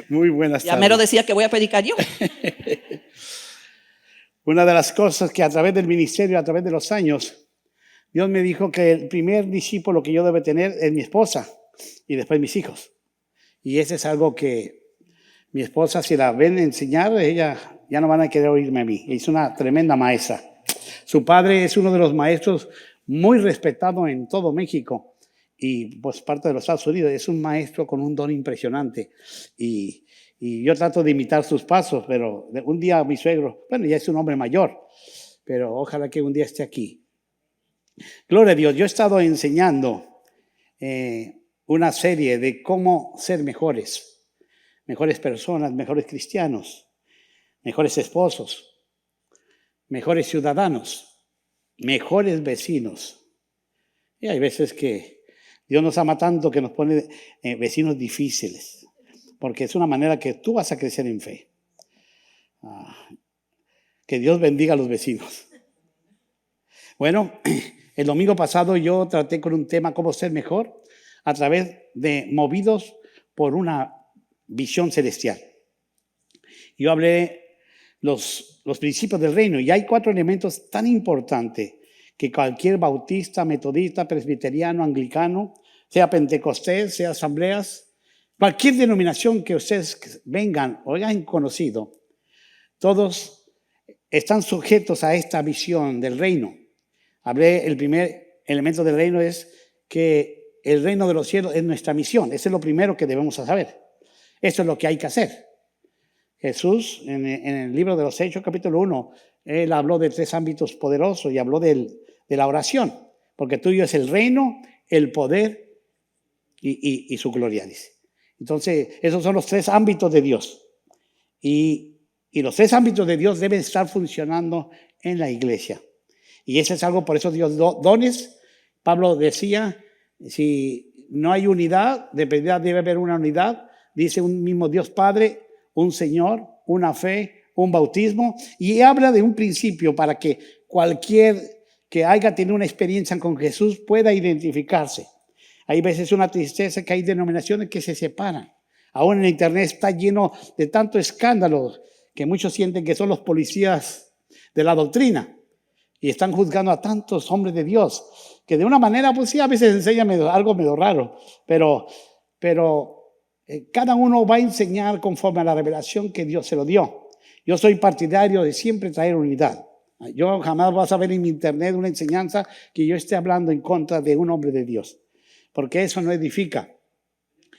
Muy buenas Ya mero tardes. decía que voy a predicar yo. Una de las cosas que a través del ministerio, a través de los años, Dios me dijo que el primer discípulo que yo debo tener es mi esposa y después mis hijos. Y ese es algo que mi esposa, si la ven enseñar, ella ya no van a querer oírme a mí. Es una tremenda maestra. Su padre es uno de los maestros muy respetado en todo México y pues parte de los Estados Unidos. Es un maestro con un don impresionante y yo trato de imitar sus pasos, pero un día mi suegro, bueno, ya es un hombre mayor, pero ojalá que un día esté aquí. Gloria a Dios, yo he estado enseñando una serie de cómo ser mejores personas, mejores cristianos, mejores esposos, mejores ciudadanos, mejores vecinos. Y hay veces que Dios nos ama tanto que nos pone vecinos difíciles, porque es una manera que tú vas a crecer en fe. Que Dios bendiga a los vecinos. Bueno, el domingo pasado yo traté con un tema, cómo ser mejor, a través de movidos por una visión celestial. Yo hablé los principios del reino y hay 4 elementos tan importantes que cualquier bautista, metodista, presbiteriano, anglicano, sea pentecostés, sea asambleas, cualquier denominación que ustedes vengan o hayan conocido, todos están sujetos a esta visión del reino. Hablé, el primer elemento del reino es que el reino de los cielos es nuestra misión. Eso es lo primero que debemos saber. Eso es lo que hay que hacer. Jesús, en el libro de los Hechos, capítulo 1, él habló de 3 ámbitos poderosos y habló de la oración, porque tuyo es el reino, el poder y su gloria, dice. Entonces, esos son los 3 ámbitos de Dios. Y los 3 ámbitos de Dios deben estar funcionando en la iglesia. Y eso es algo, por eso Dios dones. Pablo decía, si no hay unidad, de verdad debe haber una unidad. Dice un mismo Dios Padre, un Señor, una fe, un bautismo. Y habla de un principio para que cualquier que haya tenido una experiencia con Jesús pueda identificarse. Hay veces una tristeza que hay denominaciones que se separan. Aún en internet está lleno de tanto escándalo que muchos sienten que son los policías de la doctrina y están juzgando a tantos hombres de Dios que de una manera, pues sí, a veces enseñan algo medio raro, pero cada uno va a enseñar conforme a la revelación que Dios se lo dio. Yo soy partidario de siempre traer unidad. Yo jamás vas a ver en mi internet una enseñanza que yo esté hablando en contra de un hombre de Dios, porque eso no edifica.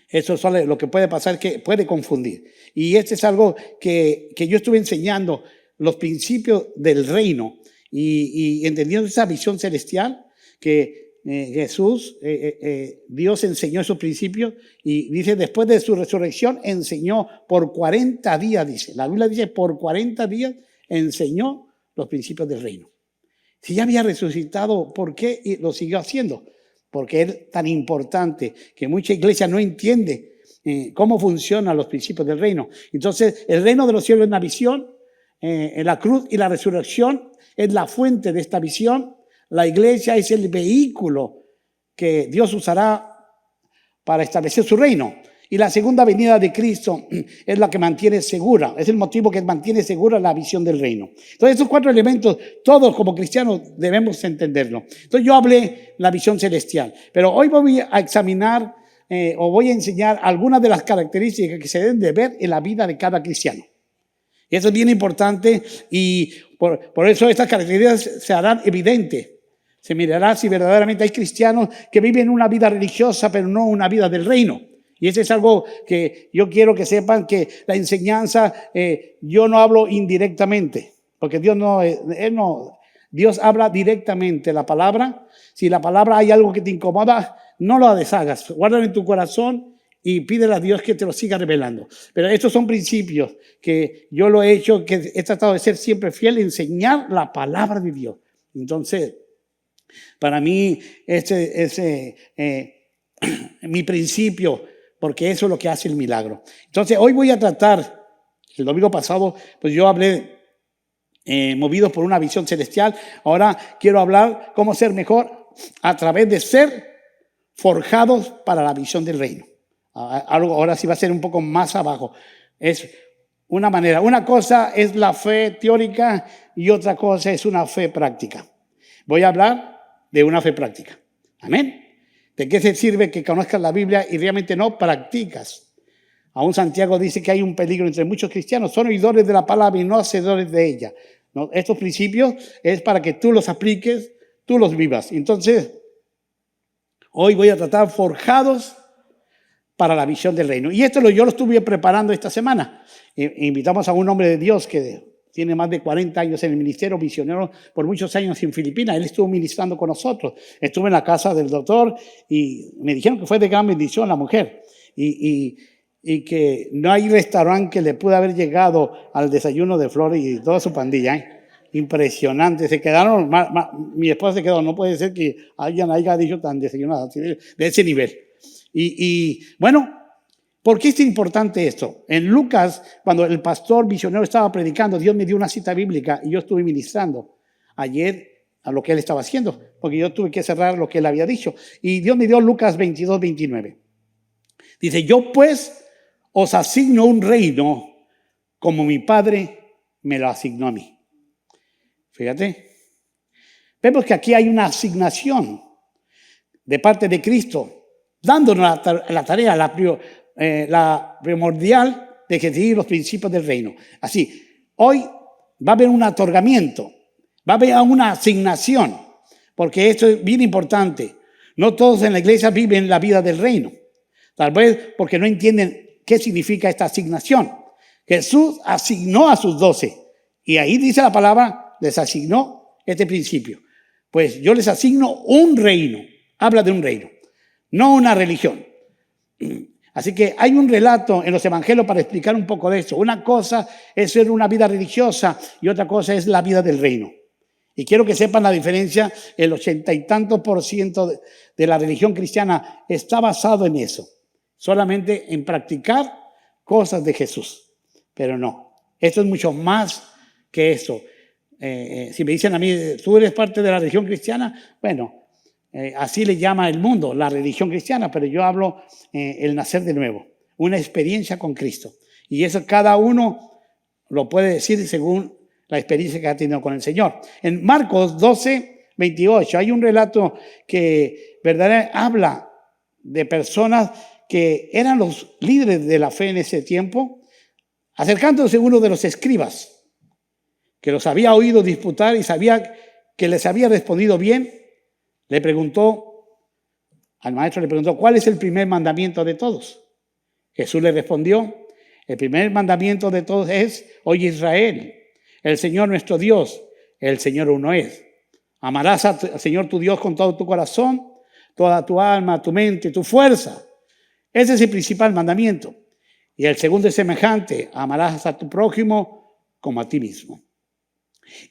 Eso es lo que puede pasar, que puede confundir. Y este es algo que yo estuve enseñando, los principios del reino, y entendiendo esa visión celestial que Jesús, Dios enseñó esos principios, y dice, después de su resurrección enseñó por 40 días, dice. La Biblia dice, por 40 días enseñó los principios del reino. Si ya había resucitado, ¿por qué lo siguió haciendo? Porque es tan importante que mucha iglesia no entiende cómo funcionan los principios del reino. Entonces, el reino de los cielos es una visión, en la cruz y la resurrección es la fuente de esta visión. La iglesia es el vehículo que Dios usará para establecer su reino. Y la segunda venida de Cristo es la que mantiene segura, es el motivo que mantiene segura la visión del reino. Entonces, esos 4 elementos, todos como cristianos debemos entenderlo. Entonces, yo hablé la visión celestial, pero hoy voy a examinar o voy a enseñar algunas de las características que se deben de ver en la vida de cada cristiano. Y eso es bien importante y por eso estas características se harán evidentes. Se mirará si verdaderamente hay cristianos que viven una vida religiosa, pero no una vida del reino. Y eso es algo que yo quiero que sepan, que la enseñanza, yo no hablo indirectamente, porque Dios habla directamente la palabra. Si la palabra hay algo que te incomoda, no lo deshagas, guárdalo en tu corazón y pídele a Dios que te lo siga revelando. Pero estos son principios que yo lo he hecho, que he tratado de ser siempre fiel, enseñar la palabra de Dios. Entonces, para mí, mi principio, porque eso es lo que hace el milagro. Entonces, hoy voy a tratar, el domingo pasado, pues yo hablé movidos por una visión celestial. Ahora quiero hablar cómo ser mejor a través de ser forjados para la visión del reino. Algo ahora sí va a ser un poco más abajo. Es una manera. Una cosa es la fe teórica y otra cosa es una fe práctica. Voy a hablar de una fe práctica. Amén. ¿De qué se sirve que conozcas la Biblia y realmente no practicas? Aún Santiago dice que hay un peligro entre muchos cristianos. Son oidores de la palabra y no hacedores de ella. ¿No? Estos principios es para que tú los apliques, tú los vivas. Entonces, hoy voy a tratar forjados para la visión del reino. Y esto yo lo estuve preparando esta semana. Invitamos a un hombre de Dios que tiene más de 40 años en el ministerio, misionero por muchos años en Filipinas. Él estuvo ministrando con nosotros. Estuve en la casa del doctor y me dijeron que fue de gran bendición la mujer. Y que no hay restaurante que le pudo haber llegado al desayuno de Flores y toda su pandilla. Impresionante. Se quedaron, mi esposa se quedó, no puede ser que alguien haya dicho tan desayunado, de ese nivel. Y bueno, ¿por qué es importante esto? En Lucas, cuando el pastor misionero estaba predicando, Dios me dio una cita bíblica y yo estuve ministrando ayer a lo que él estaba haciendo, porque yo tuve que cerrar lo que él había dicho. Y Dios me dio Lucas 22, 29. Dice, yo pues os asigno un reino como mi Padre me lo asignó a mí. Fíjate. Vemos que aquí hay una asignación de parte de Cristo, dándonos la tarea, la primordial de seguir los principios del reino. Así, hoy va a haber un otorgamiento, va a haber una asignación, porque esto es bien importante. No todos en la iglesia viven la vida del reino, tal vez porque no entienden qué significa esta asignación. Jesús asignó a sus 12 y ahí dice la palabra, les asignó este principio. Pues yo les asigno un reino, habla de un reino, no una religión. Así que hay un relato en los evangelios para explicar un poco de eso. Una cosa es ser una vida religiosa y otra cosa es la vida del reino. Y quiero que sepan la diferencia. El 80 y tantos % de la religión cristiana está basado en eso. Solamente en practicar cosas de Jesús. Pero no, esto es mucho más que eso. Si me dicen a mí, ¿tú eres parte de la religión cristiana? Bueno, así le llama el mundo, la religión cristiana, pero yo hablo el nacer de nuevo, una experiencia con Cristo. Y eso cada uno lo puede decir según la experiencia que ha tenido con el Señor. En Marcos 12, 28 hay un relato que verdaderamente habla de personas que eran los líderes de la fe en ese tiempo, acercándose a uno de los escribas, que los había oído disputar y sabía que les había respondido bien. Le preguntó, al maestro le preguntó, ¿cuál es el primer mandamiento de todos? Jesús le respondió, el primer mandamiento de todos es, oye Israel, el Señor nuestro Dios, el Señor uno es. Amarás al Señor tu Dios con todo tu corazón, toda tu alma, tu mente, tu fuerza. Ese es el principal mandamiento. Y el segundo es semejante, amarás a tu prójimo como a ti mismo.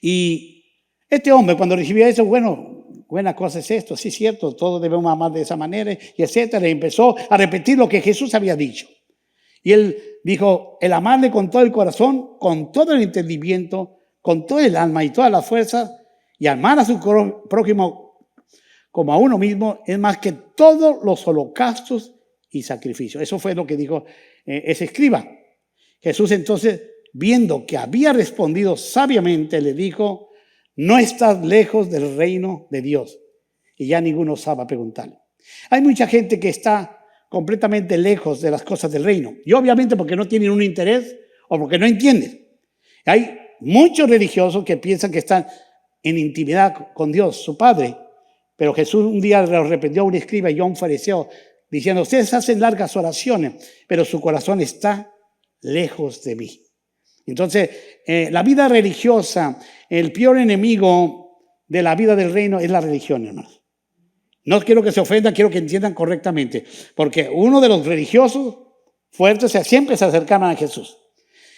Y este hombre cuando recibió eso, bueno, buena cosa es esto, sí es cierto, todos debemos amar de esa manera, y etcétera. Y empezó a repetir lo que Jesús había dicho. Y él dijo, el amarle con todo el corazón, con todo el entendimiento, con todo el alma y toda la fuerza, y amar a su prójimo como a uno mismo, es más que todos los holocaustos y sacrificios. Eso fue lo que dijo ese escriba. Jesús entonces, viendo que había respondido sabiamente, le dijo, no estás lejos del reino de Dios. Y ya ninguno osaba preguntarle. Hay mucha gente que está completamente lejos de las cosas del reino. Y obviamente porque no tienen un interés o porque no entienden. Hay muchos religiosos que piensan que están en intimidad con Dios, su Padre. Pero Jesús un día le reprendió a un escriba y a un fariseo diciendo, ustedes hacen largas oraciones, pero su corazón está lejos de mí. Entonces, la vida religiosa, el peor enemigo de la vida del reino es la religión, hermanos. No quiero que se ofendan, quiero que entiendan correctamente. Porque uno de los religiosos fuertes siempre se acercaban a Jesús.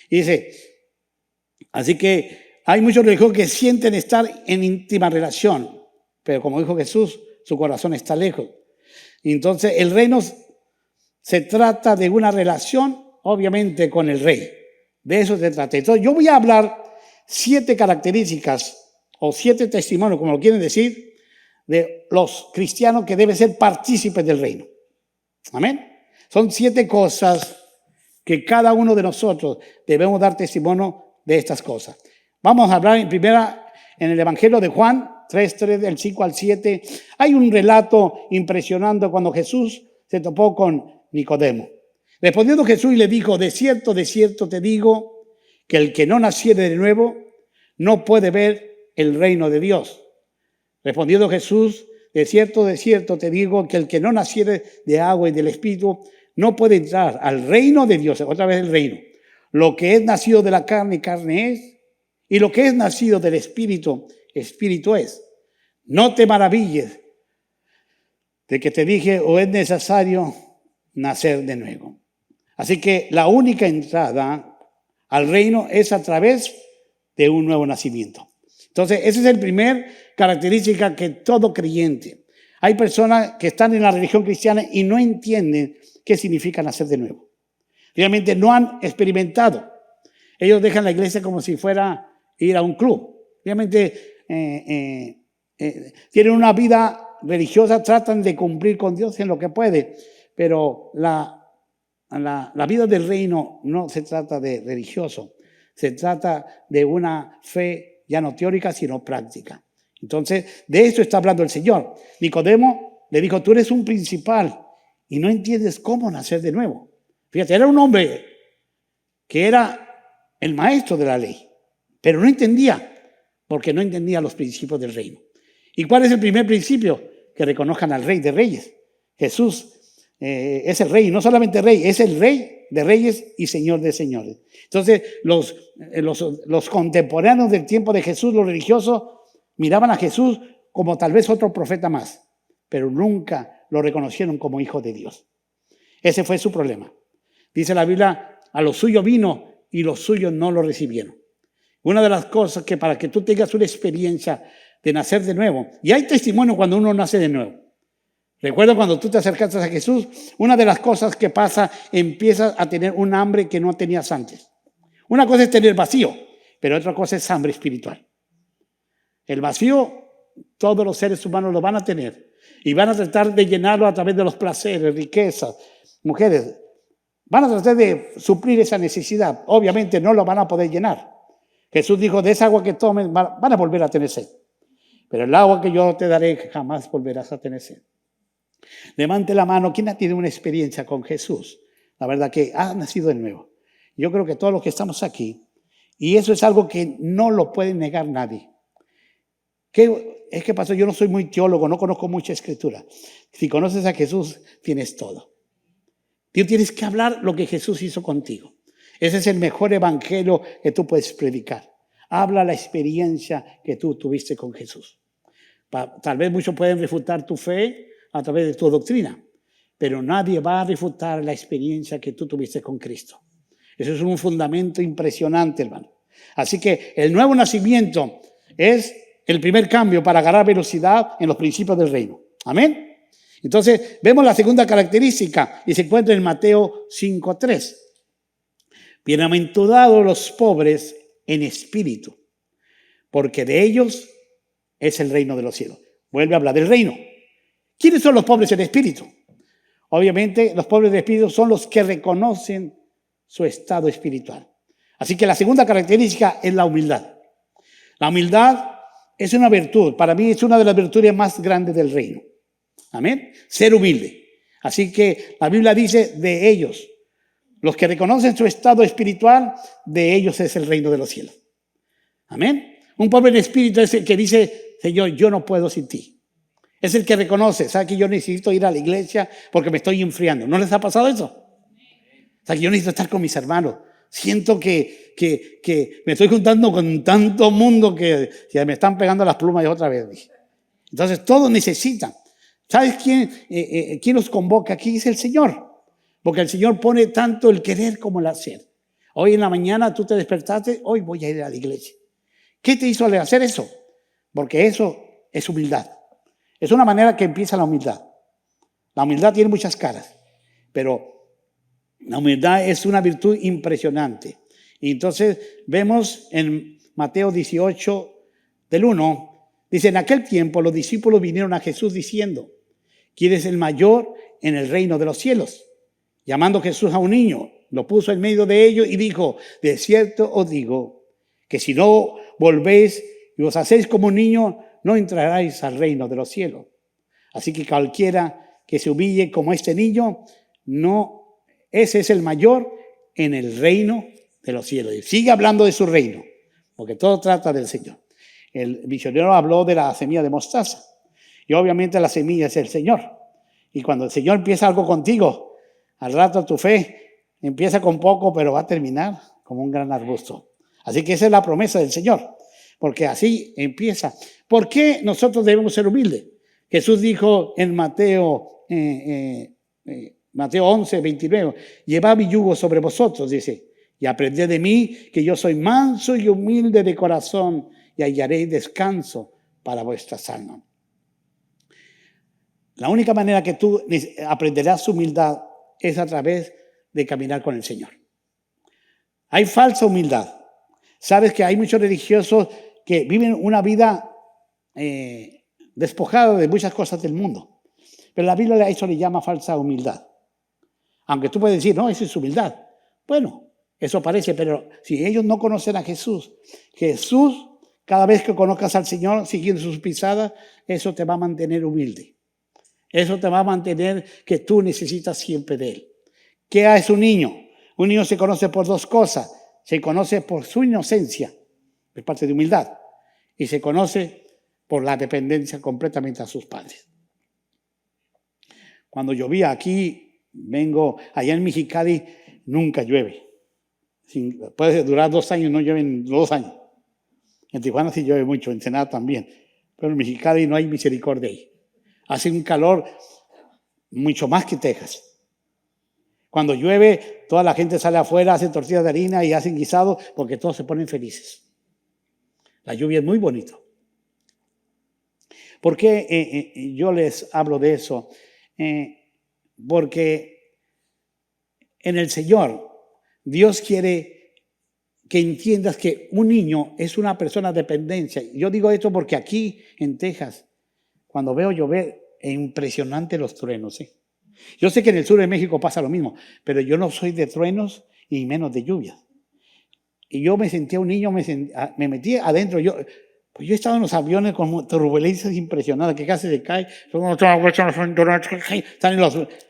Y dice, así que hay muchos religiosos que sienten estar en íntima relación, pero como dijo Jesús, su corazón está lejos. Y entonces el reino se trata de una relación, obviamente, con el rey. De eso se trata. Entonces yo voy a hablar 7 características o 7 testimonios, como lo quieren decir, de los cristianos que deben ser partícipes del reino. Amén. Son 7 cosas que cada uno de nosotros debemos dar testimonio de estas cosas. Vamos a hablar en el Evangelio de Juan 3, del 5 al 7. Hay un relato impresionante cuando Jesús se topó con Nicodemo. Respondiendo Jesús y le dijo: de cierto te digo, que el que no naciere de nuevo no puede ver el reino de Dios. Respondiendo Jesús: de cierto te digo, que el que no naciere de agua y del Espíritu no puede entrar al reino de Dios. Otra vez el reino. Lo que es nacido de la carne, carne es, y lo que es nacido del Espíritu, Espíritu es. No te maravilles de que te dije, o es necesario nacer de nuevo. Así que la única entrada al reino es a través de un nuevo nacimiento. Entonces, esa es la primera característica que todo creyente. Hay personas que están en la religión cristiana y no entienden qué significa nacer de nuevo. Realmente no han experimentado. Ellos dejan la iglesia como si fuera ir a un club. Realmente tienen una vida religiosa, tratan de cumplir con Dios en lo que puede, pero la vida del reino no se trata de religioso, se trata de una fe ya no teórica, sino práctica. Entonces, de esto está hablando el Señor. Nicodemo le dijo: tú eres un principal y no entiendes cómo nacer de nuevo. Fíjate, era un hombre que era el maestro de la ley, pero no entendía, porque no entendía los principios del reino. ¿Y cuál es el primer principio? Que reconozcan al Rey de Reyes. Jesús es el Rey, no solamente Rey, es el Rey de Reyes y Señor de Señores. Entonces, los contemporáneos del tiempo de Jesús, los religiosos, miraban a Jesús como tal vez otro profeta más, pero nunca lo reconocieron como hijo de Dios. Ese fue su problema. Dice la Biblia: a los suyos vino y los suyos no lo recibieron. Una de las cosas que para que tú tengas una experiencia de nacer de nuevo, y hay testimonio cuando uno nace de nuevo. Recuerda cuando tú te acercaste a Jesús, una de las cosas que pasa, empiezas a tener un hambre que no tenías antes. Una cosa es tener vacío, pero otra cosa es hambre espiritual. El vacío, todos los seres humanos lo van a tener y van a tratar de llenarlo a través de los placeres, riquezas, mujeres. Van a tratar de suplir esa necesidad. Obviamente no lo van a poder llenar. Jesús dijo: de esa agua que tomen van a volver a tener sed. Pero el agua que yo te daré jamás volverás a tener sed. Levante la mano. ¿Quién ha tenido una experiencia con Jesús? La verdad que ha nacido de nuevo. Yo creo que todos los que estamos aquí, y eso es algo que no lo puede negar nadie. ¿Qué es que pasó? Yo no soy muy teólogo, no conozco mucha escritura. Si conoces a Jesús, tienes todo. Tú tienes que hablar lo que Jesús hizo contigo. Ese es el mejor evangelio que tú puedes predicar. Habla la experiencia que tú tuviste con Jesús. Tal vez muchos pueden refutar tu fe a través de tu doctrina, pero nadie va a refutar la experiencia que tú tuviste con Cristo. Eso es un fundamento impresionante, hermano. Así que el nuevo nacimiento es el primer cambio para agarrar velocidad en los principios del reino. Amén. Entonces, vemos la segunda característica y se encuentra en Mateo 5:3. Bienaventurados los pobres en espíritu, porque de ellos es el reino de los cielos. Vuelve a hablar del reino. ¿Quiénes son los pobres en espíritu? Obviamente, los pobres de espíritu son los que reconocen su estado espiritual. Así que la segunda característica es la humildad. La humildad es una virtud. Para mí es una de las virtudes más grandes del reino. Amén. Ser humilde. Así que la Biblia dice: de ellos, los que reconocen su estado espiritual, de ellos es el reino de los cielos. Amén. Un pobre en espíritu es el que dice: Señor, yo no puedo sin ti. Es el que reconoce: ¿sabe que yo necesito ir a la iglesia porque me estoy enfriando? ¿No les ha pasado eso? ¿Sabe que yo necesito estar con mis hermanos? Siento que me estoy juntando con tanto mundo que me están pegando las plumas y otra vez. Entonces todos necesitan. ¿Sabes quién los convoca aquí? Es el Señor. Porque el Señor pone tanto el querer como el hacer. Hoy en la mañana tú te despertaste: hoy voy a ir a la iglesia. ¿Qué te hizo hacer eso? Porque eso es humildad. Es una manera que empieza la humildad. La humildad tiene muchas caras, pero la humildad es una virtud impresionante. Y entonces vemos en Mateo 18, del 1, dice: en aquel tiempo los discípulos vinieron a Jesús diciendo: ¿quién es el mayor en el reino de los cielos? Llamando Jesús a un niño, lo puso en medio de ellos y dijo, de cierto os digo, que si no volvéis y os hacéis como un niño, no entraréis al reino de los cielos. Así que cualquiera que se humille como este niño, no, ese es el mayor en el reino de los cielos. Y sigue hablando de su reino, porque todo trata del Señor. El misionero habló de la semilla de mostaza. Y obviamente la semilla es el Señor. Y cuando el Señor empieza algo contigo, al rato tu fe empieza con poco, pero va a terminar como un gran arbusto. Así que esa es la promesa del Señor, porque así empieza. ¿Por qué nosotros debemos ser humildes? Jesús dijo en Mateo 11, 29, llevad mi yugo sobre vosotros, dice, y aprended de mí, que yo soy manso y humilde de corazón, y hallaréis descanso para vuestras almas. La única manera que tú aprenderás humildad es a través de caminar con el Señor. Hay falsa humildad. Sabes que hay muchos religiosos que viven una vida despojada de muchas cosas del mundo. Pero la Biblia a eso le llama falsa humildad. Aunque tú puedes decir, no, eso es humildad. Bueno, eso parece, pero si ellos no conocen a Jesús, cada vez que conozcas al Señor siguiendo sus pisadas, eso te va a mantener humilde. Eso te va a mantener que tú necesitas siempre de Él. ¿Qué es un niño? Un niño se conoce por dos cosas. Se conoce por su inocencia, es parte de humildad, y se conoce por la dependencia completamente a sus padres. Cuando llovía aquí, allá en Mexicali, nunca llueve. Puede durar 2 años, no llueven 2 años. En Tijuana sí llueve mucho, en Ensenada también, pero en Mexicali no hay misericordia ahí. Hace un calor mucho más que Texas. Cuando llueve, toda la gente sale afuera, hace tortillas de harina y hacen guisados porque todos se ponen felices. La lluvia es muy bonito. ¿Por qué yo les hablo de eso? Porque en el Señor, Dios quiere que entiendas que un niño es una persona de dependencia. Yo digo esto porque aquí en Texas, cuando veo llover, es impresionante los truenos, ¿sí? Yo sé que en el sur de México pasa lo mismo, pero yo no soy de truenos y menos de lluvias. Y yo me sentía un niño, me metí adentro. Pues yo he estado en los aviones con turbulencias impresionantes, que casi se cae.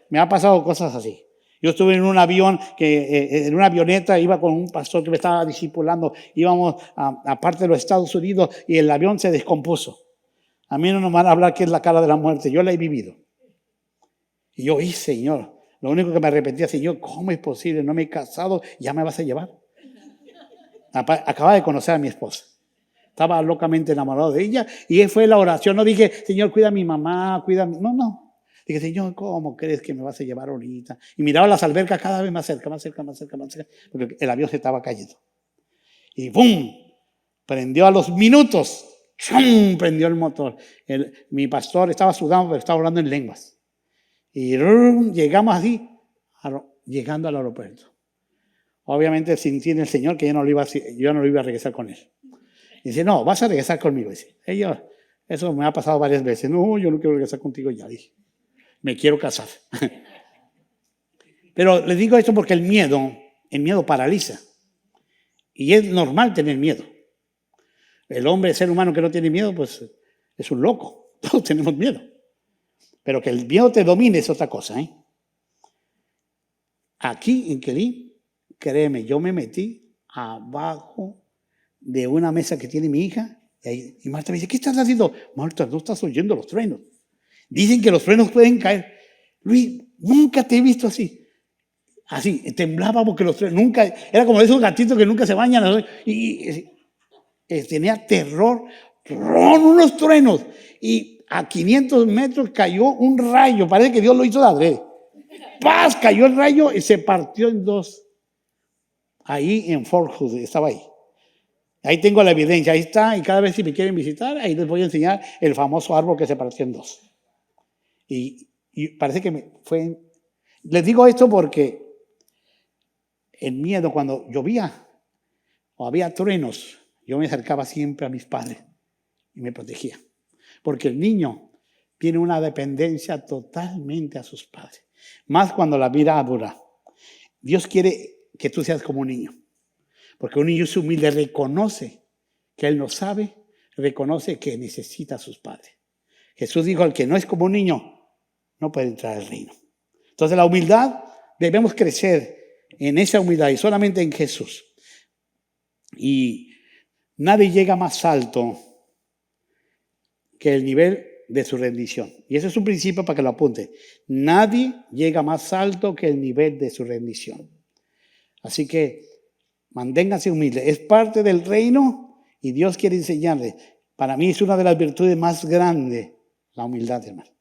Me ha pasado cosas así. Yo estuve en un avión, en una avioneta, iba con un pastor que me estaba discipulando. Íbamos a parte de los Estados Unidos y el avión se descompuso. A mí no me van a hablar que es la cara de la muerte. Yo la he vivido. Y yo, Señor, lo único que me arrepentía, Señor, ¿cómo es posible? No me he casado, ya me vas a llevar. Acababa de conocer a mi esposa. Estaba locamente enamorado de ella y fue la oración. No dije, Señor, cuida a mi mamá, cuida a mi... No. Dije, Señor, ¿cómo crees que me vas a llevar ahorita? Y miraba las albercas cada vez más cerca, porque el avión se estaba cayendo. Y ¡bum! Prendió a los minutos. ¡Chum! Prendió el motor. Mi pastor estaba sudando, pero estaba hablando en lenguas. Y llegamos así, llegando al aeropuerto. Obviamente sentí en el Señor que yo no lo iba a regresar con él. Y dice, no, vas a regresar conmigo. Dice, eso me ha pasado varias veces. No, yo no quiero regresar contigo ya. Dije, me quiero casar. Pero les digo esto porque el miedo paraliza. Y es normal tener miedo. El ser humano que no tiene miedo, pues es un loco. Todos tenemos miedo. Pero que el miedo te domine es otra cosa, ¿eh? Aquí en Querín, créeme, yo me metí abajo de una mesa que tiene mi hija y Marta me dice, ¿qué estás haciendo? Marta, no estás oyendo los truenos. Dicen que los truenos pueden caer. Luis, nunca te he visto así. Así, temblaba porque los truenos nunca, era como esos gatitos que nunca se bañan. Y tenía terror, unos truenos. Y a 500 metros cayó un rayo, parece que Dios lo hizo de adrede. ¡Paz! Cayó el rayo y se partió en dos. Ahí en Fort Hood, estaba ahí. Ahí tengo la evidencia, ahí está, y cada vez si me quieren visitar, ahí les voy a enseñar el famoso árbol que se partió en dos. Y parece que les digo esto porque el miedo cuando llovía o había truenos, yo me acercaba siempre a mis padres y me protegía. Porque el niño tiene una dependencia totalmente a sus padres. Más cuando la vida dura. Dios quiere que tú seas como un niño. Porque un niño es humilde, reconoce que él no sabe, reconoce que necesita a sus padres. Jesús dijo, el que no es como un niño no puede entrar al reino. Entonces la humildad, debemos crecer en esa humildad y solamente en Jesús. Y nadie llega más alto que el nivel de su rendición. Y ese es un principio para que lo apunte. Nadie llega más alto que el nivel de su rendición. Así que manténganse humildes. Es parte del reino y Dios quiere enseñarle. Para mí es una de las virtudes más grandes, la humildad, hermano.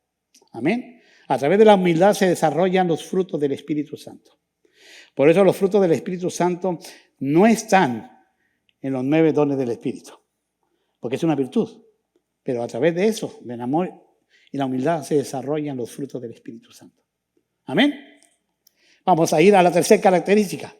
Amén. A través de la humildad se desarrollan los frutos del Espíritu Santo. Por eso los frutos del Espíritu Santo no están en los 9 dones del Espíritu, porque es una virtud. Pero a través de eso, del amor y la humildad, se desarrollan los frutos del Espíritu Santo. Amén. Vamos a ir a la tercera característica.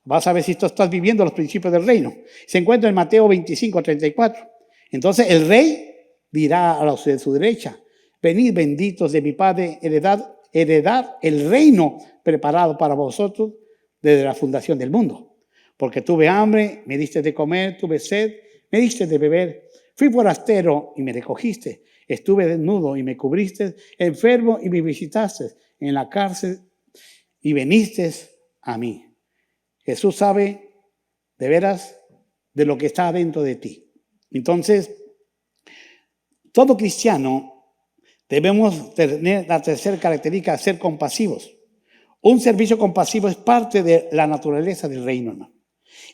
Vas a ver si tú estás viviendo los principios del reino. Se encuentra en Mateo 25:34. Entonces el rey dirá a los de su derecha, venid benditos de mi Padre, heredad el reino preparado para vosotros desde la fundación del mundo. Porque tuve hambre, me diste de comer, tuve sed, me diste de beber. Fui forastero y me recogiste. Estuve desnudo y me cubriste, enfermo y me visitaste, en la cárcel y viniste a mí. Jesús sabe de veras de lo que está dentro de ti. Entonces, todo cristiano debemos tener la tercera característica, ser compasivos. Un servicio compasivo es parte de la naturaleza del reino, hermano.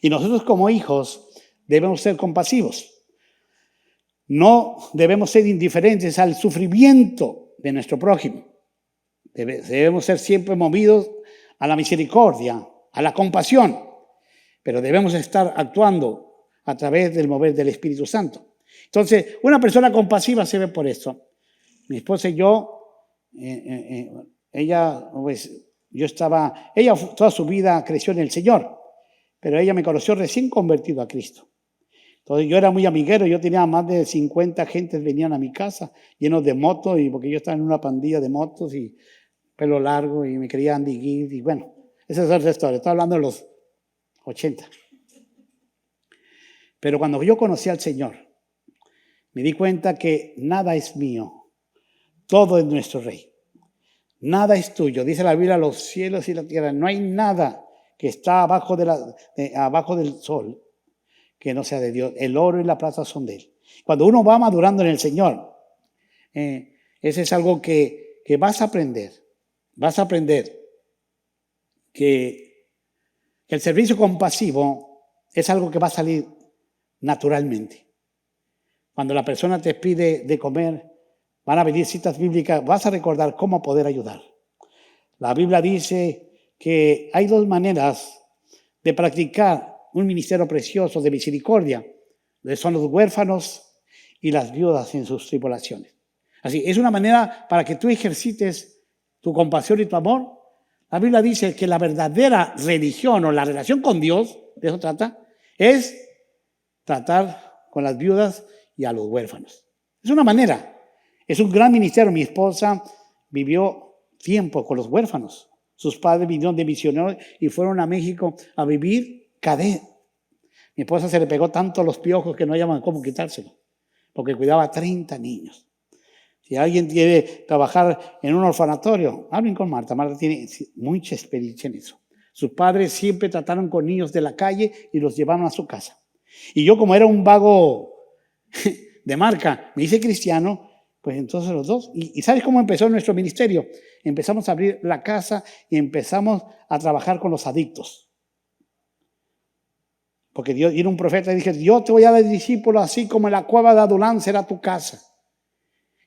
Y nosotros como hijos debemos ser compasivos. No debemos ser indiferentes al sufrimiento de nuestro prójimo. Debemos ser siempre movidos a la misericordia, a la compasión, pero debemos estar actuando a través del mover del Espíritu Santo. Entonces, una persona compasiva se ve por esto. Mi esposa y yo, ella toda su vida creció en el Señor, pero ella me conoció recién convertido a Cristo. Entonces yo era muy amiguero, yo tenía más de 50 gentes venían a mi casa, llenos de motos, y porque yo estaba en una pandilla de motos y pelo largo y me querían diguir, y bueno, esa es otra historia, estoy hablando de los 80. Pero cuando yo conocí al Señor, me di cuenta que nada es mío, todo es nuestro Rey. Nada es tuyo, dice la Biblia, los cielos y la tierra, no hay nada que está abajo del sol que no sea de Dios. El oro y la plata son de Él. Cuando uno va madurando en el Señor, ese es algo que vas a aprender. Vas a aprender que el servicio compasivo es algo que va a salir naturalmente. Cuando la persona te pide de comer, van a venir citas bíblicas, vas a recordar cómo poder ayudar. La Biblia dice que hay 2 maneras de practicar un ministerio precioso de misericordia. Son los huérfanos y las viudas en sus tribulaciones. Así, es una manera para que tú ejercites tu compasión y tu amor. La Biblia dice que la verdadera religión o la relación con Dios, de eso trata, es tratar con las viudas y a los huérfanos. Es una manera, es un gran ministerio. Mi esposa vivió tiempo con los huérfanos. Sus padres vinieron de misioneros y fueron a México a vivir cadet. Mi esposa se le pegó tanto los piojos que no hallaban cómo quitárselo, porque cuidaba 30 niños. Si alguien quiere trabajar en un orfanatorio, hablen con Marta. Marta tiene mucha experiencia en eso. Sus padres siempre trataron con niños de la calle y los llevaron a su casa. Y yo, como era un vago de marca, me hice cristiano, pues entonces los dos. ¿Y sabes cómo empezó nuestro ministerio? Empezamos a abrir la casa y empezamos a trabajar con los adictos. Porque Dios era un profeta y dije, yo te voy a dar discípulos así como en la cueva de Adulán será tu casa.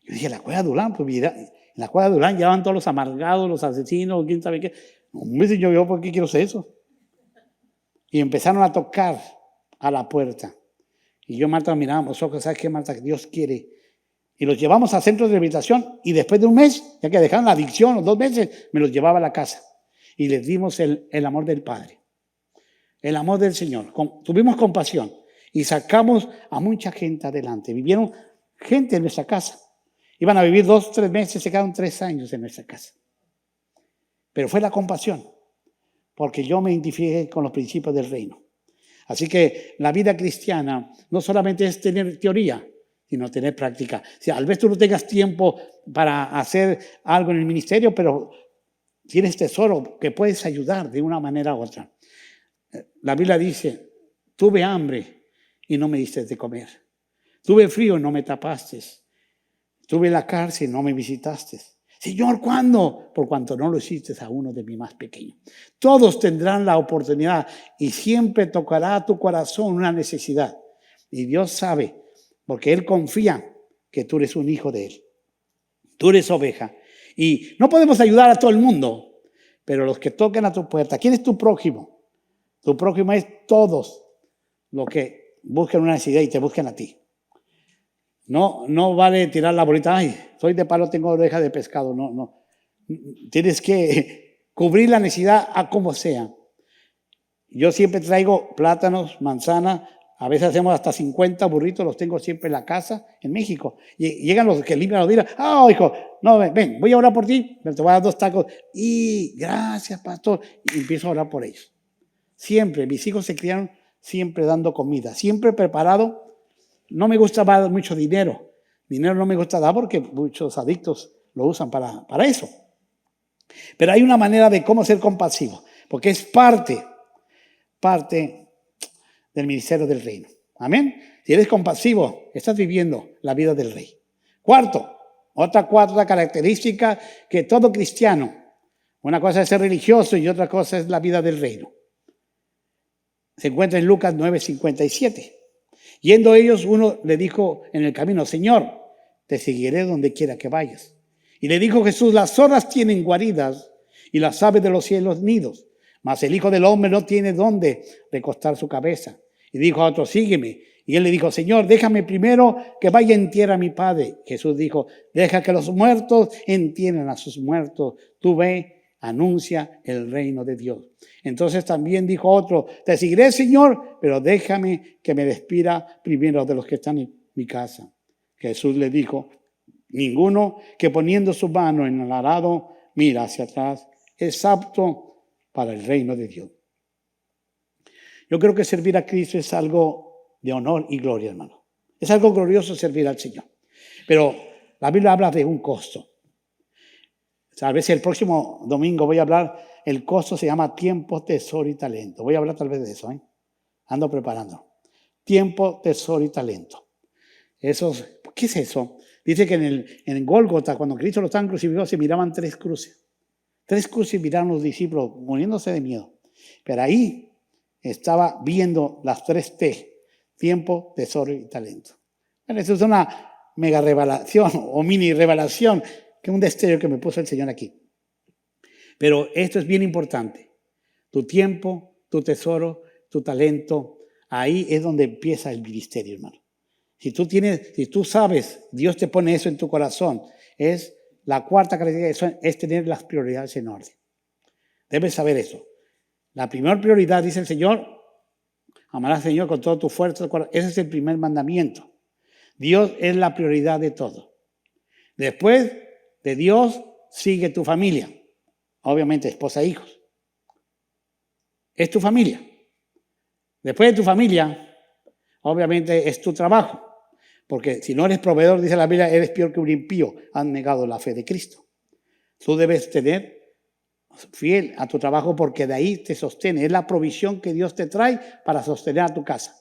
Yo dije, la cueva de Adulán, pues mira, en la cueva de Adulán llevaban todos los amargados, los asesinos, quién sabe qué. Hombre, yo, ¿por qué quiero hacer eso? Y empezaron a tocar a la puerta. Y yo, Marta, mirábamos los ojos, ¿sabes qué, Marta? Que Dios quiere. Y los llevamos a centros de rehabilitación y después de un mes, ya que dejaron la adicción, los 2 meses, me los llevaba a la casa. Y les dimos el amor del Padre. El amor del Señor. Tuvimos compasión y sacamos a mucha gente adelante. Vivieron gente en nuestra casa. Iban a vivir 2, 3 meses, se quedaron 3 años en nuestra casa. Pero fue la compasión. porque yo me identifiqué con los principios del reino. Así que la vida cristiana no solamente es tener teoría, sino tener práctica. O sea, tal vez tú no tengas tiempo para hacer algo en el ministerio, pero tienes tesoro que puedes ayudar de una manera u otra. La Biblia dice, tuve hambre y no me diste de comer. Tuve frío y no me tapaste. Estuve en la cárcel y no me visitaste. Señor, ¿cuándo? Por cuanto no lo hiciste a uno de mis más pequeños. Todos tendrán la oportunidad y siempre tocará a tu corazón una necesidad. Y Dios sabe, porque Él confía que tú eres un hijo de Él. Tú eres oveja. Y no podemos ayudar a todo el mundo, pero los que toquen a tu puerta. ¿Quién es tu prójimo? Tu prójimo es todos los que busquen una necesidad y te busquen a ti. No vale tirar la bolita, ay, soy de palo, tengo oreja de pescado. No. Tienes que cubrir la necesidad a como sea. Yo siempre traigo plátanos, manzanas, a veces hacemos hasta 50 burritos, los tengo siempre en la casa, en México. Y llegan los que limpian los días, hijo, no, ven, voy a orar por ti, te voy a dar 2 tacos. Y gracias, pastor. Y empiezo a orar por ellos. Siempre, mis hijos se criaron siempre dando comida, siempre preparado. No me gusta dar mucho dinero. Dinero no me gusta dar porque muchos adictos lo usan para eso. Pero hay una manera de cómo ser compasivo, porque es parte del ministerio del reino. Amén. Si eres compasivo, estás viviendo la vida del rey. Otra cuarta característica que todo cristiano, una cosa es ser religioso y otra cosa es la vida del reino. Se encuentra en Lucas 9:57. Yendo ellos, uno le dijo en el camino, Señor, te seguiré donde quiera que vayas. Y le dijo Jesús, las zorras tienen guaridas y las aves de los cielos nidos, mas el Hijo del Hombre no tiene dónde recostar su cabeza. Y dijo a otro, sígueme. Y él le dijo, Señor, déjame primero que vaya en tierra a mi Padre. Jesús dijo, deja que los muertos entierren a sus muertos. Tú ve, anuncia el reino de Dios. Entonces también dijo otro, te seguiré, Señor, pero déjame que me despida primero de los que están en mi casa. Jesús le dijo, ninguno que poniendo su mano en el arado mira hacia atrás es apto para el reino de Dios. Yo creo que servir a Cristo es algo de honor y gloria, hermano. Es algo glorioso servir al Señor. Pero la Biblia habla de un costo. Tal vez el próximo domingo voy a hablar, el costo se llama tiempo, tesoro y talento. Voy a hablar tal vez de eso, Ando preparando. Tiempo, tesoro y talento. ¿Qué es eso? Dice que en Gólgota, cuando Cristo lo estaban crucificando, se miraban 3 cruces. 3 cruces miraron los discípulos, muriéndose de miedo. Pero ahí estaba viendo las 3 T. Tiempo, tesoro y talento. Bueno, eso es una mega revelación o mini revelación, que un destello que me puso el Señor aquí. Pero esto es bien importante. Tu tiempo, tu tesoro, tu talento, ahí es donde empieza el ministerio, hermano. Si tú sabes, Dios te pone eso en tu corazón, es la cuarta característica, es tener las prioridades en orden. Debes saber eso. La primera prioridad, dice el Señor, amarás al Señor con todo tu fuerza. Ese es el primer mandamiento. Dios es la prioridad de todo. Después de Dios, sigue tu familia. Obviamente, esposa e hijos. Es tu familia. Después de tu familia, obviamente, es tu trabajo. Porque si no eres proveedor, dice la Biblia, eres peor que un impío. Han negado la fe de Cristo. Tú debes tener fiel a tu trabajo porque de ahí te sostiene. Es la provisión que Dios te trae para sostener a tu casa.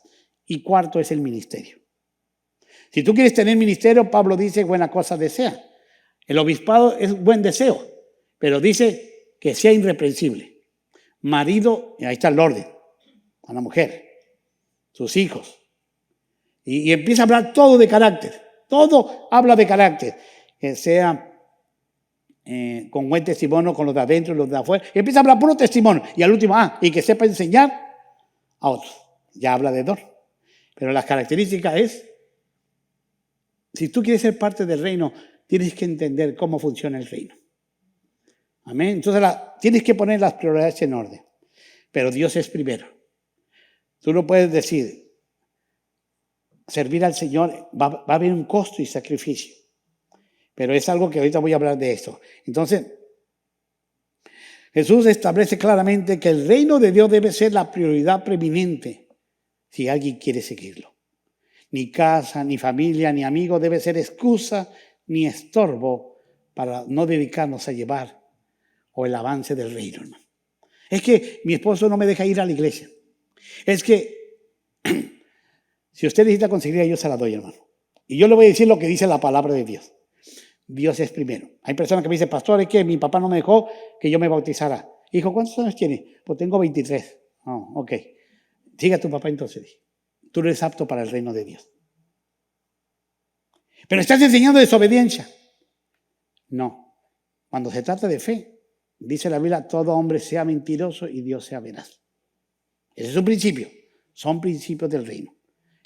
Y cuarto es el ministerio. Si tú quieres tener ministerio, Pablo dice, buena cosa desea. El obispado es buen deseo, pero dice que sea irreprensible. Marido, y ahí está el orden, a la mujer, sus hijos. Y empieza a hablar todo de carácter. Todo habla de carácter. Que sea con buen testimonio con los de adentro y los de afuera. Y empieza a hablar puro testimonio. Y al último, y que sepa enseñar a otros. Ya habla de don. Pero las características es, si tú quieres ser parte del reino, tienes que entender cómo funciona el reino. Amén. Entonces tienes que poner las prioridades en orden. Pero Dios es primero. Tú no puedes decir, servir al Señor va a haber un costo y sacrificio. Pero es algo que ahorita voy a hablar de esto. Entonces, Jesús establece claramente que el reino de Dios debe ser la prioridad preeminente si alguien quiere seguirlo. Ni casa, ni familia, ni amigo debe ser excusa ni estorbo para no dedicarnos a llevar o el avance del reino, hermano. Es que mi esposo no me deja ir a la iglesia. Es que si usted necesita conseguirla, yo se la doy, hermano. Y yo le voy a decir lo que dice la palabra de Dios. Dios es primero. Hay personas que me dicen, pastor, es que mi papá no me dejó que yo me bautizara. Hijo, ¿cuántos años tiene? Pues tengo 23. Oh, ok. Siga a tu papá entonces. Tú no eres apto para el reino de Dios. Pero estás enseñando desobediencia. No. Cuando se trata de fe, dice la Biblia, todo hombre sea mentiroso y Dios sea veraz. Ese es un principio. Son principios del reino.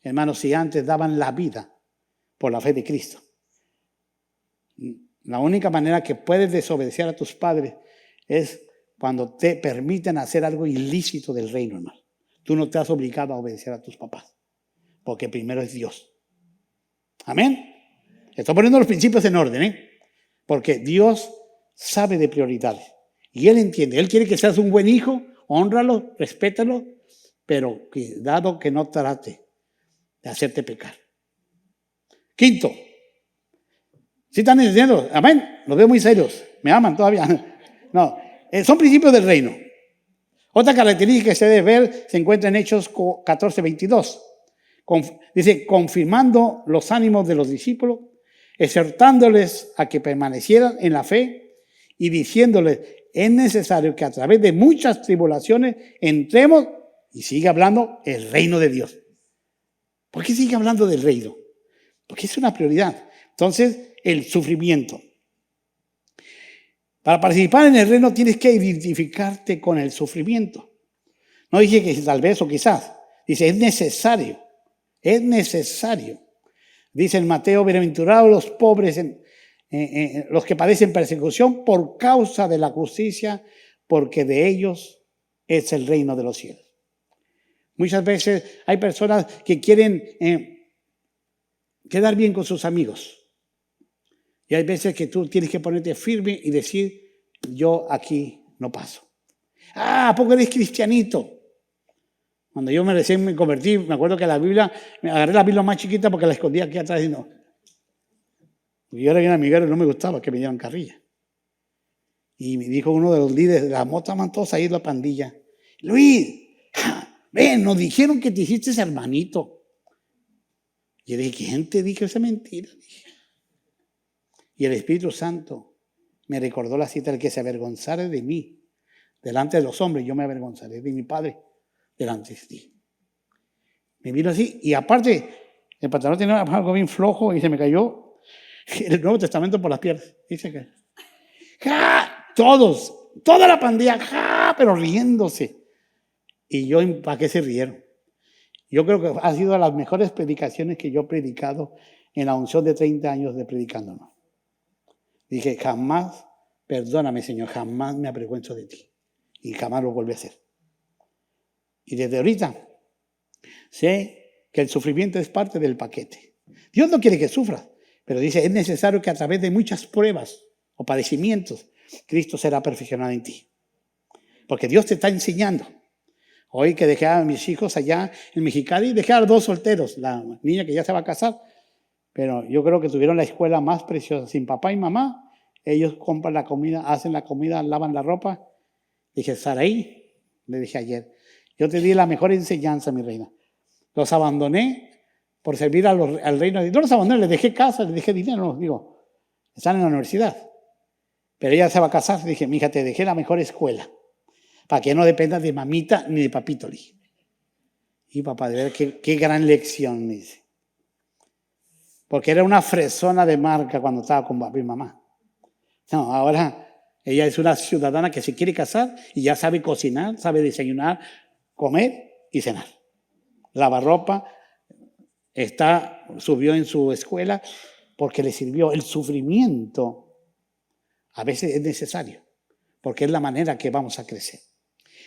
Hermanos, si antes daban la vida por la fe de Cristo, la única manera que puedes desobedecer a tus padres es cuando te permiten hacer algo ilícito del reino, hermano. Tú no te has obligado a obedecer a tus papás, porque primero es Dios. Amén. Estoy poniendo los principios en orden, porque Dios sabe de prioridades y Él entiende. Él quiere que seas un buen hijo, hónralo, respétalo, pero cuidado que no trate de hacerte pecar. Quinto, ¿sí están entendiendo? Amén. Los veo muy serios. ¿Me aman todavía? No, son principios del reino. Otra característica que se debe ver se encuentra en Hechos 14:22. Dice, confirmando los ánimos de los discípulos, exhortándoles a que permanecieran en la fe y diciéndoles, es necesario que a través de muchas tribulaciones entremos, y sigue hablando, el reino de Dios. ¿Por qué sigue hablando del reino? Porque es una prioridad. Entonces, el sufrimiento. Para participar en el reino tienes que identificarte con el sufrimiento. No dije que tal vez o quizás. Dice, es necesario. Es necesario. Dice en Mateo, bienaventurados los pobres, los que padecen persecución por causa de la justicia, porque de ellos es el reino de los cielos. Muchas veces hay personas que quieren quedar bien con sus amigos. Y hay veces que tú tienes que ponerte firme y decir, yo aquí no paso. ¿A poco eres cristianito? Cuando yo recién me convertí, me acuerdo que la Biblia, me agarré la Biblia más chiquita porque la escondía aquí atrás y no. Porque yo era bien amiguero y no me gustaba que me dieran carrilla. Y me dijo uno de los líderes, la mota estaban todos ahí en la pandilla. Luis, ven, nos dijeron que te hiciste hermanito. Y yo dije, ¿quién te dijo esa mentira? Dije. Y el Espíritu Santo me recordó la cita, el que se avergonzare de mí delante de los hombres, yo me avergonzaré de mi Padre delante de ti. Me vino así, y aparte, el pantalón tenía algo bien flojo y se me cayó el Nuevo Testamento por las piernas. Dice que, ¡ja! Todos, toda la pandilla, ¡ja! Pero riéndose. Y yo, ¿para qué se rieron? Yo creo que ha sido de las mejores predicaciones que yo he predicado en la unción de 30 años de predicando, ¿no? Dije, jamás, perdóname, Señor, jamás me avergüenzo de ti. Y jamás lo volví a hacer. Y desde ahorita sé que el sufrimiento es parte del paquete. Dios no quiere que sufras, pero dice, es necesario que a través de muchas pruebas o padecimientos, Cristo será perfeccionado en ti. Porque Dios te está enseñando. Hoy que dejé a mis hijos allá en Mexicali, dejé a 2 solteros, la niña que ya se va a casar, pero yo creo que tuvieron la escuela más preciosa, sin papá y mamá. Ellos compran la comida, hacen la comida, lavan la ropa. Dije, Saraí, le dije ayer, yo te di la mejor enseñanza, mi reina. Los abandoné por servir al reino de Dios. No los abandoné, les dejé casa, les dejé dinero, digo, están en la universidad. Pero ella se va a casar, dije, mija, te dejé la mejor escuela, para que no dependas de mamita ni de papito. Le dije. Y papá, de ver qué gran lección, me dice. Porque era una fresona de marca cuando estaba con papá y mamá. No, ahora ella es una ciudadana que se quiere casar y ya sabe cocinar, sabe desayunar, comer y cenar. Lavarropa, subió en su escuela porque le sirvió. El sufrimiento a veces es necesario, porque es la manera que vamos a crecer.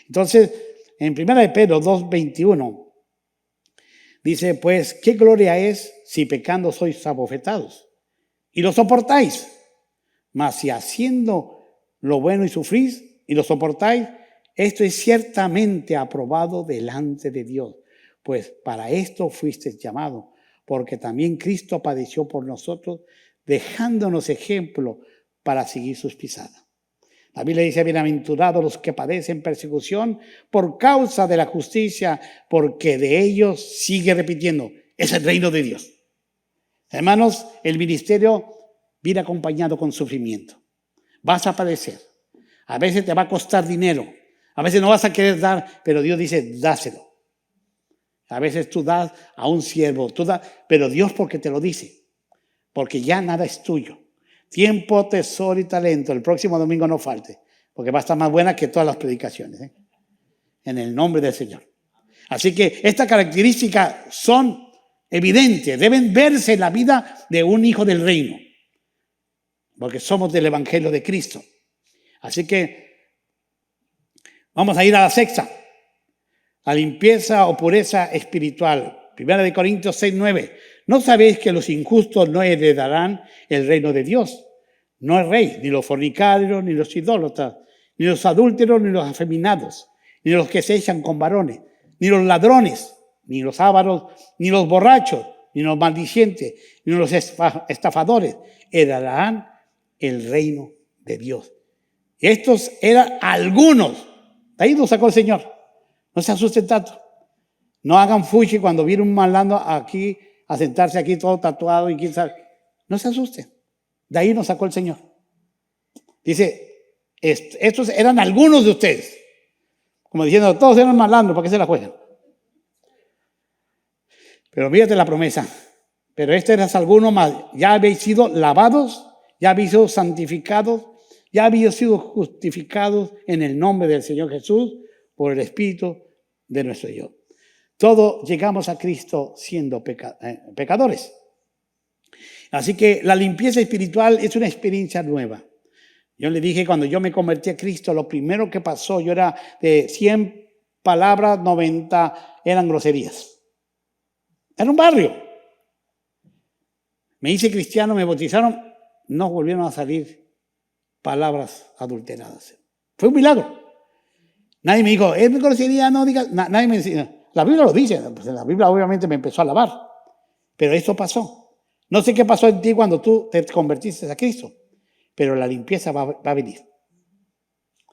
Entonces, en 1 de Pedro 2:21, dice, pues, ¿qué gloria es si pecando sois abofetados? Y lo soportáis. Mas si haciendo lo bueno y sufrís, y lo soportáis, esto es ciertamente aprobado delante de Dios, pues para esto fuisteis llamados, porque también Cristo padeció por nosotros, dejándonos ejemplo para seguir sus pisadas. La Biblia dice, bienaventurados los que padecen persecución por causa de la justicia, porque de ellos, sigue repitiendo, es el reino de Dios. Hermanos, el ministerio viene acompañado con sufrimiento. Vas a padecer. A veces te va a costar dinero. A veces no vas a querer dar, pero Dios dice, dáselo. A veces tú das a un siervo, pero Dios porque te lo dice. Porque ya nada es tuyo. Tiempo, tesoro y talento. El próximo domingo no falte, porque va a estar más buena que todas las predicaciones. En el nombre del Señor. Así que estas características son evidentes, deben verse en la vida de un hijo del reino, porque somos del Evangelio de Cristo. Así que vamos a ir a la sexta, la limpieza o pureza espiritual. 1 Corintios 6:9. ¿No sabéis que los injustos no heredarán el reino de Dios? No es rey, ni los fornicarios, ni los idólatras, ni los adúlteros, ni los afeminados, ni los que se echan con varones, ni los ladrones, ni los ávaros, ni los borrachos, ni los maldicientes, ni los estafadores heredarán el reino de Dios. Estos eran algunos. De ahí nos sacó el Señor. No se asusten tanto. No hagan fuchi cuando viene un malandro aquí a sentarse aquí todo tatuado y quién sabe. No se asusten. De ahí nos sacó el Señor. Dice, estos eran algunos de ustedes. Como diciendo, todos eran malandros, ¿para qué se la juegan? Pero mírate la promesa. Pero eras alguno más. Ya habéis sido lavados, ya habéis sido santificados, ya habéis sido justificados en el nombre del Señor Jesús por el Espíritu de nuestro Dios. Todos llegamos a Cristo siendo pecadores. Así que la limpieza espiritual es una experiencia nueva. Yo le dije, cuando yo me convertí a Cristo, lo primero que pasó, yo era de 100 palabras, 90 eran groserías. Era un barrio. Me hice cristiano, me bautizaron, no volvieron a salir palabras adulteradas. Fue un milagro. Nadie me dijo, es grosería, no digas, nadie me decía. La Biblia lo dice, pues la Biblia obviamente me empezó a alabar. Pero esto pasó. No sé qué pasó en ti cuando tú te convertiste a Cristo, pero la limpieza va a venir.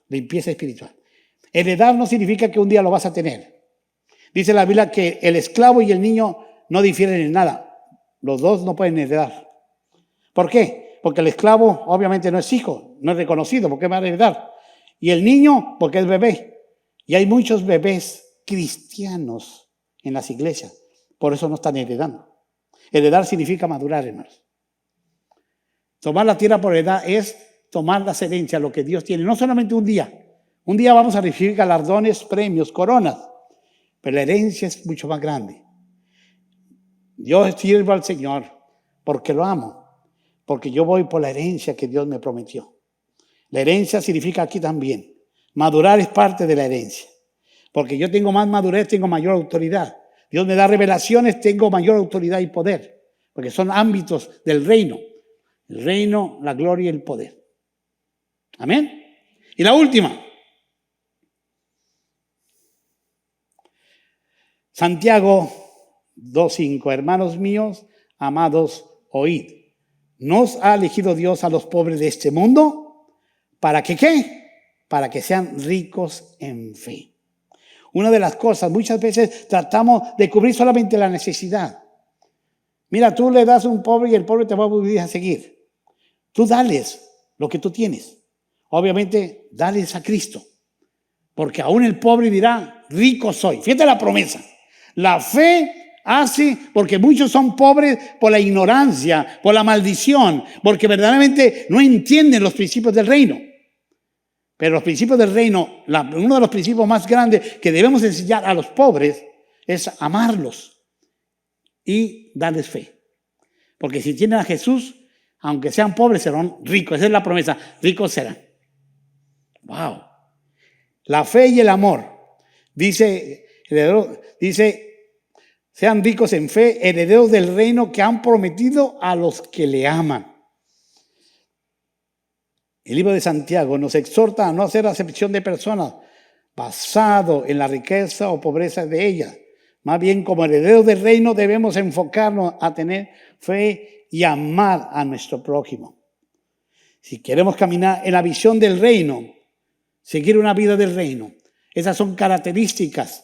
Limpieza espiritual. Heredar no significa que un día lo vas a tener. Dice la Biblia que el esclavo y el niño no difieren en nada. Los dos no pueden heredar. ¿Por qué? Porque el esclavo obviamente no es hijo, no es reconocido, porque va a heredar. Y el niño porque es bebé. Y hay muchos bebés cristianos en las iglesias. Por eso no están heredando. Heredar significa madurar, hermanos. Tomar la tierra por heredad es tomar las herencias, lo que Dios tiene. No solamente un día. Un día vamos a recibir galardones, premios, coronas. Pero la herencia es mucho más grande. Yo sirvo al Señor porque lo amo. Porque yo voy por la herencia que Dios me prometió. La herencia significa aquí también. Madurar es parte de la herencia. Porque yo tengo más madurez, tengo mayor autoridad. Dios me da revelaciones, tengo mayor autoridad y poder. Porque son ámbitos del reino. El reino, la gloria y el poder. Amén. Y la última. Santiago 2:5. Hermanos míos, amados, oíd. ¿Nos ha elegido Dios a los pobres de este mundo? ¿Para que qué? Para que sean ricos en fe. Una de las cosas, muchas veces tratamos de cubrir solamente la necesidad. Mira, tú le das a un pobre y el pobre te va a seguir. Tú dales lo que tú tienes. Obviamente, dales a Cristo. Porque aún el pobre dirá, rico soy. Fíjate la promesa. La fe hace, porque muchos son pobres por la ignorancia, por la maldición, porque verdaderamente no entienden los principios del reino. Pero los principios del reino, uno de los principios más grandes que debemos enseñar a los pobres es amarlos y darles fe. Porque si tienen a Jesús, aunque sean pobres, serán ricos. Esa es la promesa, ricos serán. ¡Wow! La fe y el amor. Dice, sean ricos en fe, herederos del reino que han prometido a los que le aman. El libro de Santiago nos exhorta a no hacer acepción de personas basado en la riqueza o pobreza de ellas. Más bien, como herederos del reino, debemos enfocarnos a tener fe y amar a nuestro prójimo. Si queremos caminar en la visión del reino, seguir una vida del reino, esas son características.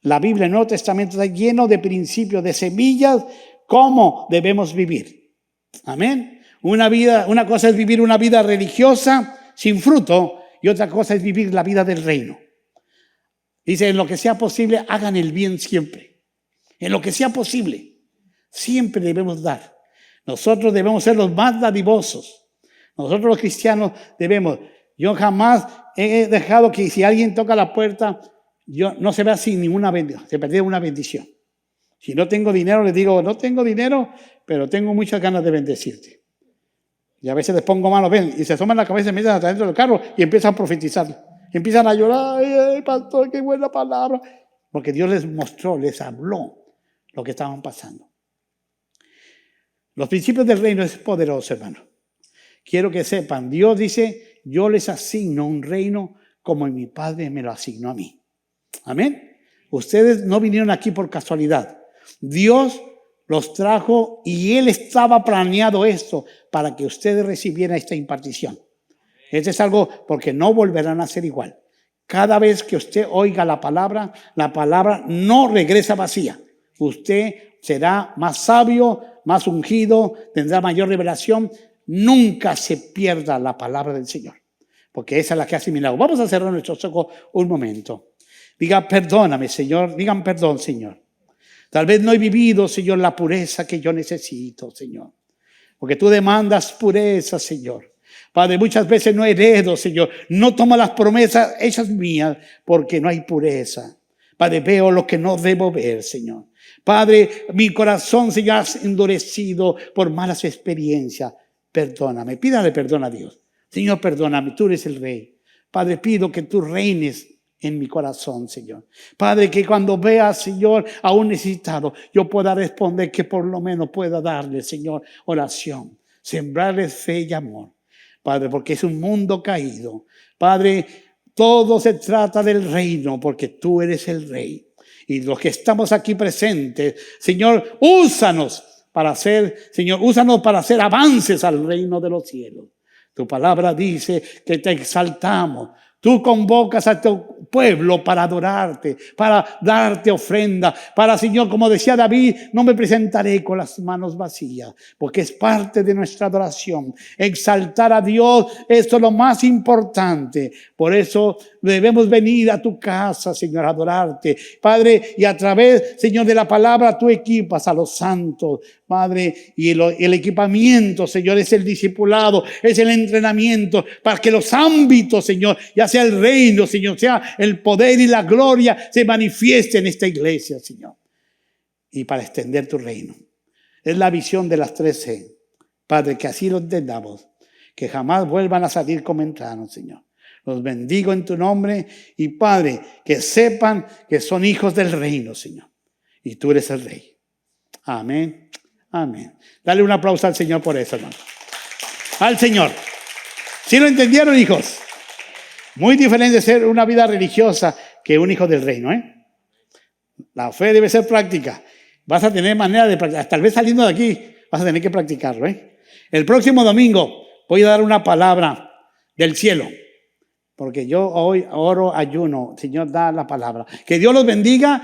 La Biblia, el Nuevo Testamento está lleno de principios, de semillas, cómo debemos vivir. Amén. Una cosa es vivir una vida religiosa sin fruto y otra cosa es vivir la vida del reino. Dice, en lo que sea posible, hagan el bien siempre. En lo que sea posible, siempre debemos dar. Nosotros debemos ser los más dadivosos. Nosotros los cristianos debemos. Yo jamás he dejado que si alguien toca la puerta, yo no se vea sin ninguna bendición, se perdió una bendición. Si no tengo dinero, les digo, no tengo dinero, pero tengo muchas ganas de bendecirte. Y a veces les pongo manos, ven, y se asoman la cabeza y me meten hasta dentro del carro y empiezan a profetizar. Empiezan a llorar, ay, pastor, qué buena palabra. Porque Dios les mostró, les habló lo que estaban pasando. Los principios del reino es poderoso, hermano. Quiero que sepan, Dios dice, yo les asigno un reino como mi Padre me lo asignó a mí. Amén. Ustedes no vinieron aquí por casualidad. Dios los trajo y Él estaba planeado esto para que ustedes recibieran esta impartición. Esto es algo porque no volverán a ser igual. Cada vez que usted oiga la palabra no regresa vacía. Usted será más sabio, más ungido, tendrá mayor revelación. Nunca se pierda la palabra del Señor, porque esa es la que hace milagros. Vamos a cerrar nuestros ojos un momento. Diga, perdóname, Señor. Digan perdón, Señor. Tal vez no he vivido, Señor, la pureza que yo necesito, Señor. Porque tú demandas pureza, Señor. Padre, muchas veces no heredo, Señor. No tomo las promesas hechas mías porque no hay pureza. Padre, veo lo que no debo ver, Señor. Padre, mi corazón, Señor, ha endurecido por malas experiencias. Perdóname. Pídale perdón a Dios. Señor, perdóname. Tú eres el Rey. Padre, pido que tú reines en mi corazón, Señor. Padre, que cuando vea, Señor, a un necesitado, yo pueda responder, que por lo menos pueda darle, Señor, oración. Sembrarles fe y amor. Padre, porque es un mundo caído. Padre, todo se trata del reino, porque tú eres el Rey. Y los que estamos aquí presentes, Señor, úsanos para hacer, Señor, úsanos para hacer avances al reino de los cielos. Tu palabra dice que te exaltamos. Tú convocas a tu pueblo para adorarte, para darte ofrenda, para, Señor, como decía David, no me presentaré con las manos vacías, porque es parte de nuestra adoración. Exaltar a Dios, esto es lo más importante. Por eso debemos venir a tu casa, Señor, a adorarte, Padre, y a través, Señor, de la palabra tú equipas a los santos, Padre, y el equipamiento, Señor, es el discipulado, es el entrenamiento para que los ámbitos, Señor, ya sea el reino, Señor, sea el poder y la gloria, se manifieste en esta iglesia, Señor. Y para extender tu reino. Es la visión de las 13. Padre, que así lo entendamos, que jamás vuelvan a salir como entraron, Señor. Los bendigo en tu nombre y, Padre, que sepan que son hijos del reino, Señor. Y tú eres el Rey. Amén. Amén. Dale un aplauso al Señor por eso, hermano. Al Señor. ¿Sí lo entendieron, hijos? Muy diferente ser una vida religiosa que un hijo del reino, ¿eh? La fe debe ser práctica. Vas a tener manera de practicar. Tal vez saliendo de aquí vas a tener que practicarlo, ¿eh? El próximo domingo voy a dar una palabra del cielo. Porque yo hoy oro, ayuno. Señor, da la palabra. Que Dios los bendiga.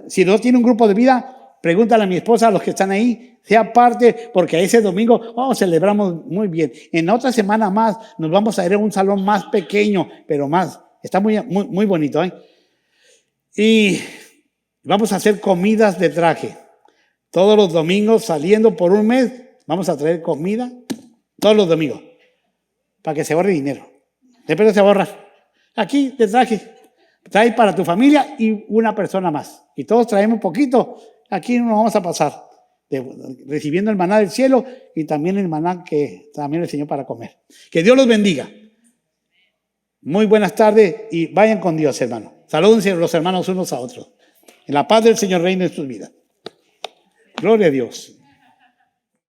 Si no tiene un grupo de vida, pregúntale a mi esposa, a los que están ahí, sea parte, porque ese domingo celebramos muy bien. En otra semana más nos vamos a ir a un salón más pequeño, pero más. Está muy bonito, ¿eh? Y vamos a hacer comidas de traje. Todos los domingos, saliendo por un mes, vamos a traer comida todos los domingos, para que se ahorre dinero. Después se ahorra. Aquí de traje. Trae para tu familia y una persona más. Y todos traemos poquito. Aquí nos vamos a pasar recibiendo el maná del cielo y también el maná que también el Señor para comer. Que Dios los bendiga. Muy buenas tardes y vayan con Dios, hermano. Salúdense los hermanos unos a otros. En la paz del Señor reina en sus vidas. Gloria a Dios.